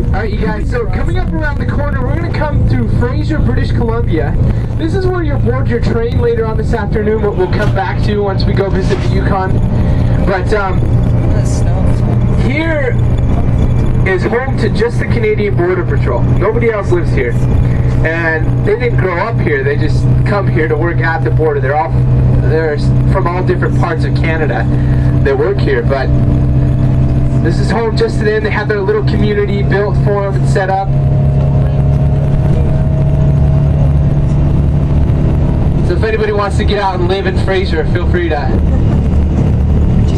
Alright you guys, so coming up around the corner, we're going to come through Fraser, British Columbia. This is where you'll board your train later on this afternoon, what we'll come back to once we go visit the Yukon. But here is home to just the Canadian Border Patrol. Nobody else lives here. And they didn't grow up here, they just come here to work at the border. They're from all different parts of Canada that work here, but this is home just to them. They have their little community built for them and set up. So if anybody wants to get out and live in Fraser, feel free to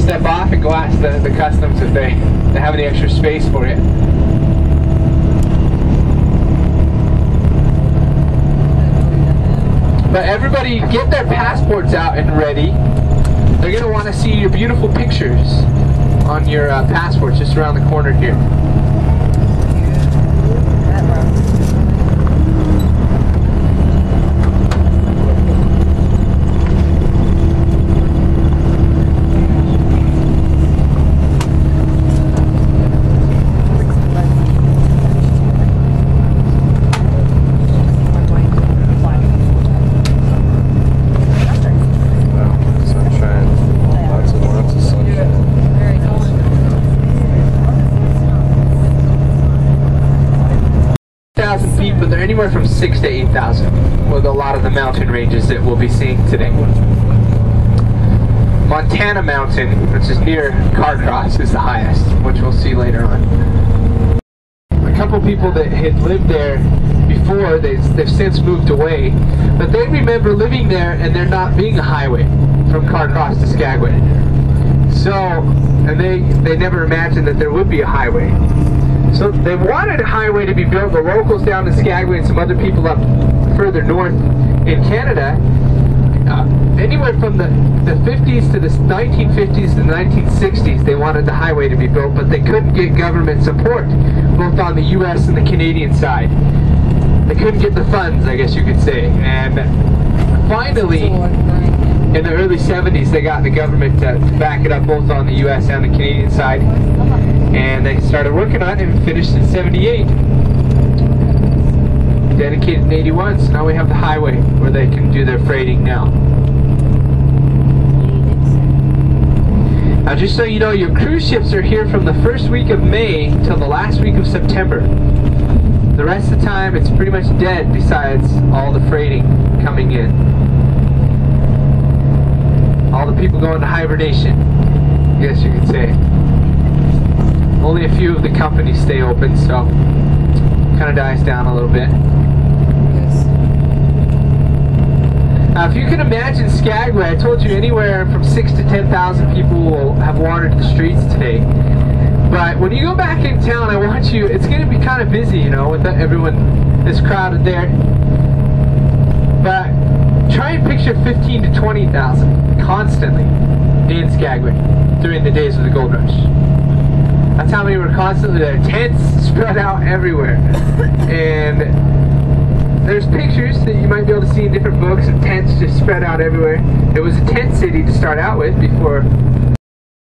step off and go ask the customs if they have any extra space for you. But everybody get their passports out and ready. They're going to want to see your beautiful pictures on your passports just around the corner here. But they're anywhere from 6,000 to 8,000 with a lot of the mountain ranges that we'll be seeing today. Montana Mountain, which is near Carcross, is the highest, which we'll see later on. A couple people that had lived there before, they've since moved away, but they remember living there and there not being a highway from Carcross to Skagway. So, and they never imagined that there would be a highway. So they wanted a highway to be built. The locals down in Skagway and some other people up further north in Canada, anywhere from the 50s to the 1950s to the 1960s, they wanted the highway to be built, but they couldn't get government support, both on the US and the Canadian side. They couldn't get the funds, I guess you could say. And finally, in the early 70s, they got the government to back it up both on the US and the Canadian side. And they started working on it and finished in 78. Dedicated in 81, so now we have the highway where they can do their freighting now. Now just so you know, your cruise ships are here from the first week of May till the last week of September. The rest of the time it's pretty much dead besides all the freighting coming in. All the people go into hibernation, I guess you could say. Only a few of the companies stay open, so it kind of dies down a little bit. Now, if you can imagine Skagway, I told you anywhere from 6,000 to 10,000 people will have wandered the streets today. But when you go back in town, I want you, it's going to be kind of busy, you know, with everyone that's crowded there. But try and picture 15 to 20,000 constantly in Skagway during the days of the gold rush. That's how many were constantly there. Tents spread out everywhere. And there's pictures that you might be able to see in different books of tents just spread out everywhere. It was a tent city to start out with before